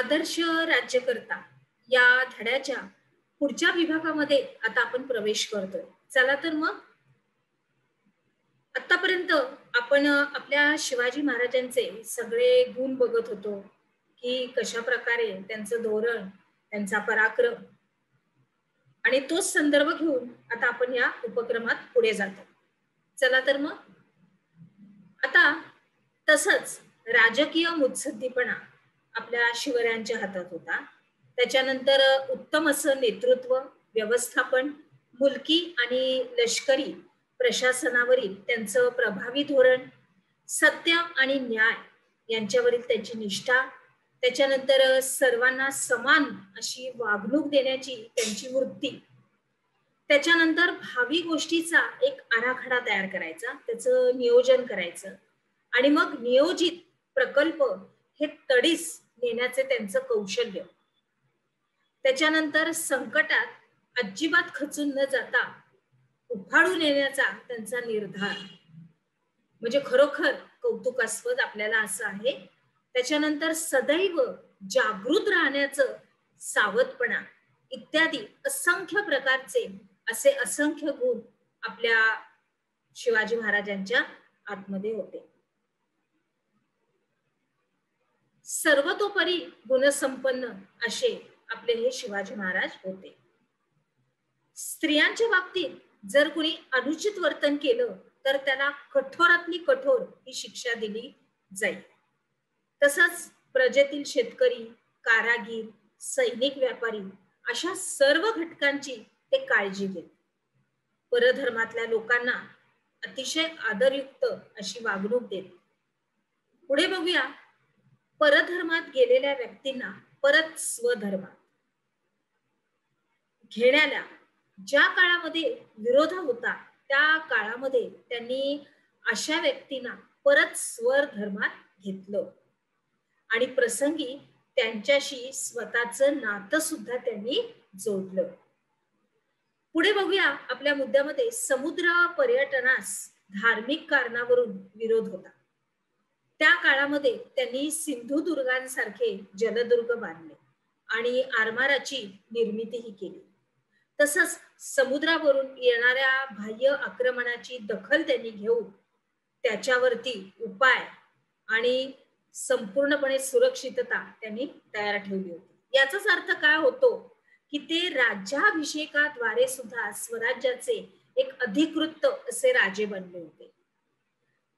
आदर्श राज्यकर्ता या धड्याच्या पुढच्या विभागामध्ये आता आपण प्रवेश करतोय. चला तर मग आतापर्यंत आपण आपल्या शिवाजी महाराजांचे सगळे गुण बघत होतो की कशा प्रकारे त्यांचं धोरण, त्यांचा पराक्रम आणि तोच संदर्भ घेऊन आता आपण या उपक्रमात पुढे जातो. चला तर मग आता तसंच राजकीय मुत्सद्दीपणा आपल्या शिवरायांच्या हातात होता. त्याच्यानंतर उत्तम असं नेतृत्व, व्यवस्थापन, मुलकी आणि लष्करी प्रशासनावरील त्यांचं प्रभावी धोरण, सत्य आणि न्याय यांच्यावरील त्यांची निष्ठा, त्याच्यानंतर सर्वांना समान अशी वागणूक देण्याची त्यांची वृत्ती, त्याच्यानंतर भावी गोष्टीचा एक आराखडा तयार करायचा, त्याचं नियोजन करायचं आणि मग नियोजित प्रकल्प हे तडीस नेण्याचे त्यांचं कौशल्य, त्याच्यानंतर संकटात अजिबात खचून न जाता उफाळून येण्याचा त्यांचा निर्धार म्हणजे खरोखर कौतुकास्पद आपल्याला असं आहे. त्याच्यानंतर सदैव जागृत राहण्याचं सावधपणा इत्यादी असंख्य प्रकारचे असे असंख्य गुण आपल्या शिवाजी महाराजांच्या आतमध्ये होते. सर्वतोपरी गुणसंपन्न असे आपले हे शिवाजी महाराज होते. स्त्रियांच्या बाबतीत जर कुणी अनुचित वर्तन केलं तर त्याला कठोरातली कठोर ही शिक्षा दिली जाईल. तसंच प्रजेतील शेतकरी, कारागीर, सैनिक, व्यापारी अशा सर्व घटकांची ते काळजी घेत. परधर्मातल्या लोकांना अतिशय आदरयुक्त अशी वागणूक देत. पुढे बघूया, परधर्मात गेलेल्या व्यक्तींना परत स्वधर्मात घेण्याला ज्या काळामध्ये विरोध होता त्या काळामध्ये त्यांनी अशा व्यक्तींना परत स्वधर्मात घेतलं आणि प्रसंगी त्यांच्याशी स्वतःचं नातं सुद्धा त्यांनी जोडलं. पुढे बघूया, आपल्या मुद्द्यामध्ये समुद्र पर्यटनास धार्मिक कारणावरून विरोध होता. त्या काळामध्ये त्यांनी सिंधुदुर्गांसारखे जलदुर्ग बांधले आणि आरमाराची निर्मितीही केली. तसंच समुद्रावरून येणाऱ्या बाह्य आक्रमणाची दखल त्यांनी घेऊन त्याच्यावरती उपाय आणि संपूर्णपणे सुरक्षितता त्यांनी तयार ठेवली होती. याचाच अर्थ काय होतो की ते राज्याभिषेकाद्वारे सुद्धा स्वराज्याचे एक अधिकृत असे राजे बनले होते.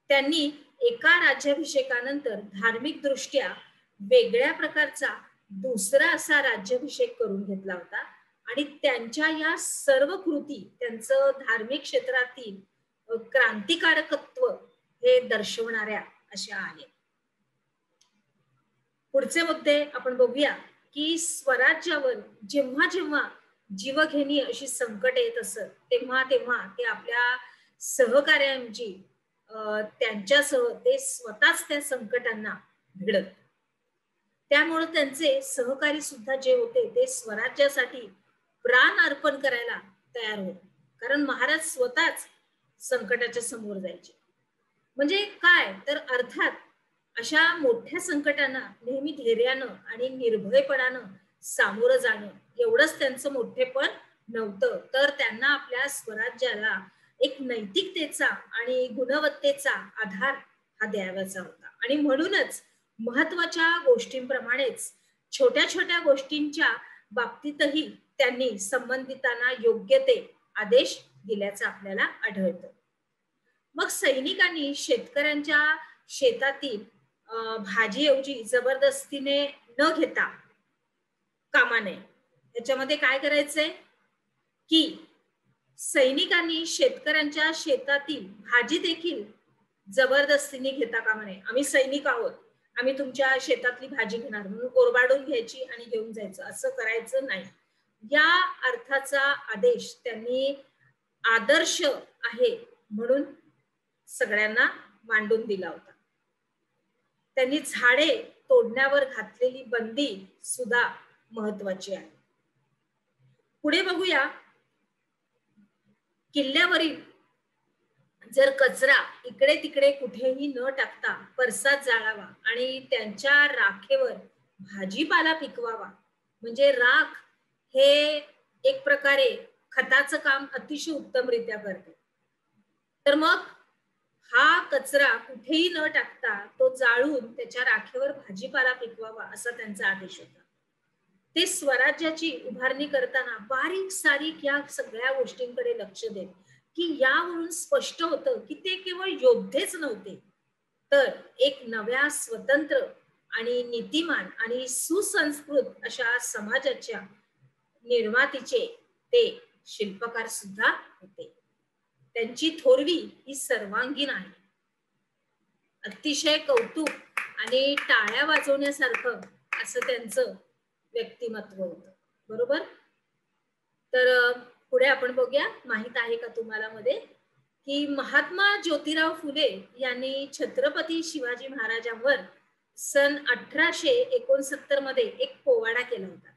त्यांनी एका राज्याभिषेकानंतर धार्मिक दृष्ट्या वेगळ्या प्रकारचा दुसरा असा राज्याभिषेक करून घेतला होता आणि त्यांच्या या सर्व कृती त्यांचं धार्मिक क्षेत्रातील क्रांतिकारकत्व हे दर्शवणाऱ्या अशा आहेत. पुढचे मुद्दे आपण बघूया की स्वराज्यावर जेव्हा जेव्हा जीवघेणी अशी संकट येत असत तेव्हा तेव्हा ते आपल्या सहकार्यांची त्यांच्यासह ते स्वतःच त्या संकटांना भिडत. त्यामुळे त्यांचे सहकारी सुद्धा जे होते ते स्वराज्यासाठी प्राण अर्पण करायला तयार होते, कारण महाराज स्वतःच संकटाच्या समोर जायचे. म्हणजे काय तर अर्थात अशा मोठ्या संकटांना नेहमी धैर्यानं आणि निर्भयपणानं सामोरं जाणं एवढंच त्यांचं मोठेपण नव्हतं, तर त्यांना आपल्या स्वराज्याला एक नैतिकतेचा आणि गुणवत्तेचा आधार हा द्यावाचा होता. आणि म्हणूनच महत्वाच्या गोष्टींप्रमाणेच छोट्या छोट्या गोष्टींच्या बाबतीतही त्यांनी संबंधितांना योग्य ते आदेश दिल्याचं आपल्याला आढळतं. मग सैनिकांनी शेतकऱ्यांच्या शेतातील भाजीऐवजी जबरदस्तीने न घेता कामा नये. याच्यामध्ये काय करायचंय की सैनिकांनी शेतकऱ्यांच्या शेतातील भाजी देखील जबरदस्तीने घेता कामा नये. आम्ही सैनिक आहोत, आम्ही तुमच्या शेतातली भाजी घेणार म्हणून ओरबाडून घ्यायची आणि घेऊन जायचं, असं करायचं नाही. या अर्थाचा आदेश त्यांनी आदर्श आहे म्हणून सगळ्यांना मांडून दिला होता. त्यांनी झाडे तोडण्यावर घातलेली बंदी सुद्धा महत्वाची आहे. पुढे बघूया, किल्ल्यावरील जर कचरा इकडे तिकडे कुठेही न टाकता परसात जाळावा आणि त्यांच्या राखेवर भाजीपाला पिकवावा. म्हणजे राख हे एक प्रकारे खताचं काम अतिशय उत्तमरित्या करते. तर मग हा कचरा कुठेही न टाकता तो जाळून त्याच्या राखेवर भाजीपाला पिकवावा असा त्यांचा आदेश होता. ते स्वराज्याची उभारणी करताना बारीक सारीक या सगळ्या गोष्टींकडे लक्ष देत, की यावरून स्पष्ट होतं की ते केवळ योद्धेच नव्हते, तर एक नव्या स्वतंत्र आणि नीतिमान आणि सुसंस्कृत अशा समाजाच्या निर्मातीचे ते शिल्पकार सुद्धा होते. त्यांची थोरवी ही सर्वांगीण आहे. अतिशय कौतुक आणि टाळ्या वाजवण्यासारखं असं त्यांचं व्यक्तिमत्व होतं. बरोबर. तर पुढे आपण बघूया. माहित आहे का तुम्हाला मध्ये की महात्मा ज्योतिराव फुले यांनी छत्रपती शिवाजी महाराजांवर सन 1869 मध्ये एक पोवाडा केला होता.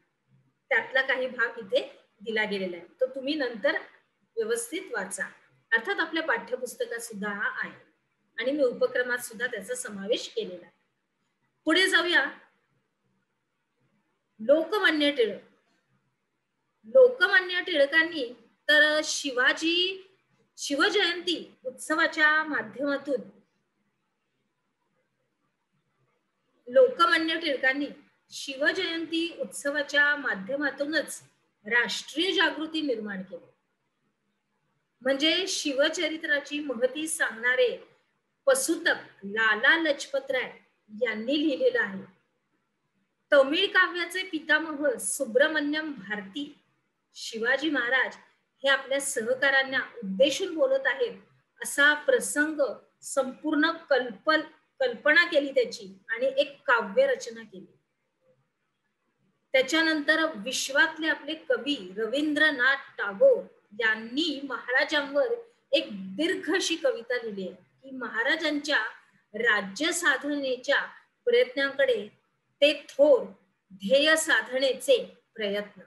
त्यातला काही भाग इथे दिला गेलेला आहे. तो तुम्ही नंतर व्यवस्थित वाचा. अर्थात आपल्या पाठ्यपुस्तकात सुद्धा हा आहे आणि मी उपक्रमात सुद्धा त्याचा समावेश केलेला आहे. पुढे जाऊया. लोकमान्य टिळक. लोकमान्य टिळकांनी तर शिवजयंती उत्सवाच्या माध्यमातून लोकमान्य टिळकांनी शिवजयंती उत्सवाच्या माध्यमातूनच राष्ट्रीय जागृती निर्माण केली. म्हणजे शिवचरित्राची महती सांगणारे पसुतक लाला लजपतराय यांनी लिहिलेलं आहे. तमिळ काव्याचे पितामह सुब्रमण्यम भारती शिवाजी महाराज हे आपल्या सहकाऱ्यांना उद्देशून बोलत आहेत असा प्रसंग संपूर्ण कल्पना केली त्याची आणि एक काव्य रचना केली. त्याच्यानंतर विश्वातले आपले कवी रवींद्रनाथ टागोर यांनी महाराजांवर एक दीर्घ अशी कविता लिहिली आहे की महाराजांच्या राज्य साधनेच्या प्रयत्नांकडे ते थोर ध्येय साधनेचे प्रयत्न.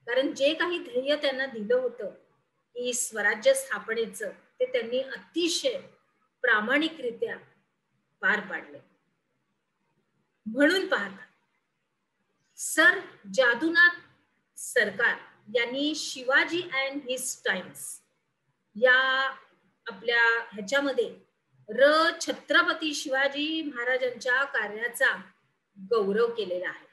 कारण जे काही ध्येय त्यांना दिलं होतं की स्वराज्य स्थापनेचं ते त्यांनी अतिशय प्रामाणिकरित्या पार पाडले. म्हणून पाहता सर जादूनाथ सरकार यांनी शिवाजी अँड हिज टाइम्स या आपल्या ह्याच्यामध्ये छत्रपती शिवाजी महाराजांच्या कार्याचा गौरव केलेला आहे.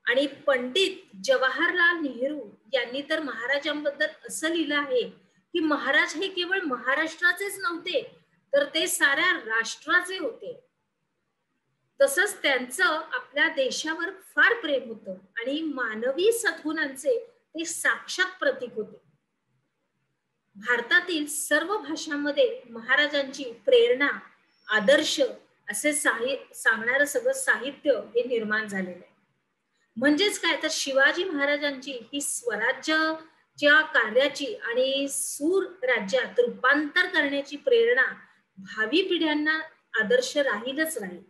आणि पंडित जवाहरलाल नेहरू यांनी तर महाराजांबद्दल असं लिहिलं आहे की महाराज हे केवळ महाराष्ट्राचेच नव्हते तर ते साऱ्या राष्ट्राचे होते. तसंच त्यांचं आपल्या देशावर फार प्रेम होतं आणि मानवी सद्गुणांचे ते साक्षात प्रतीक होते. भारतातील सर्व भाषांमध्ये महाराजांची प्रेरणा आदर्श असे सांगणारं सगळं साहित्य हे निर्माण झालेलं आहे. म्हणजेच काय तर शिवाजी महाराजांची ही स्वराज्याच्या कार्याची आणि सूर राज्यात रूपांतर करण्याची प्रेरणा भावी पिढ्यांना आदर्श राहीलच राहील.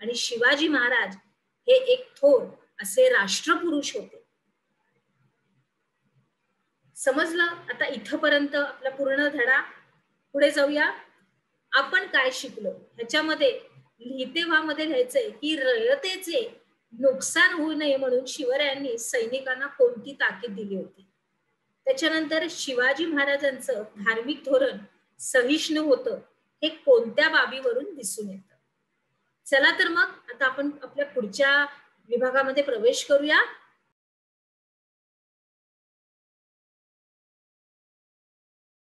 आणि शिवाजी महाराज हे एक थोर असे राष्ट्रपुरुष होते. समजलं. आता इथपर्यंत आपला पूर्ण धडा. पुढे जाऊया. आपण काय शिकलो ह्याच्यामध्ये लिहितेव्हामध्ये लिहायचंय की रयतेचे नुकसान होऊ नये म्हणून शिवरायांनी सैनिकांना कोणती ताकीद दिली होती. त्याच्यानंतर शिवाजी महाराजांचं धार्मिक धोरण सहिष्णू होतं हे कोणत्या बाबीवरून दिसून येतं. चला तर मग आता आपण आपल्या पुढच्या विभागामध्ये प्रवेश करूया.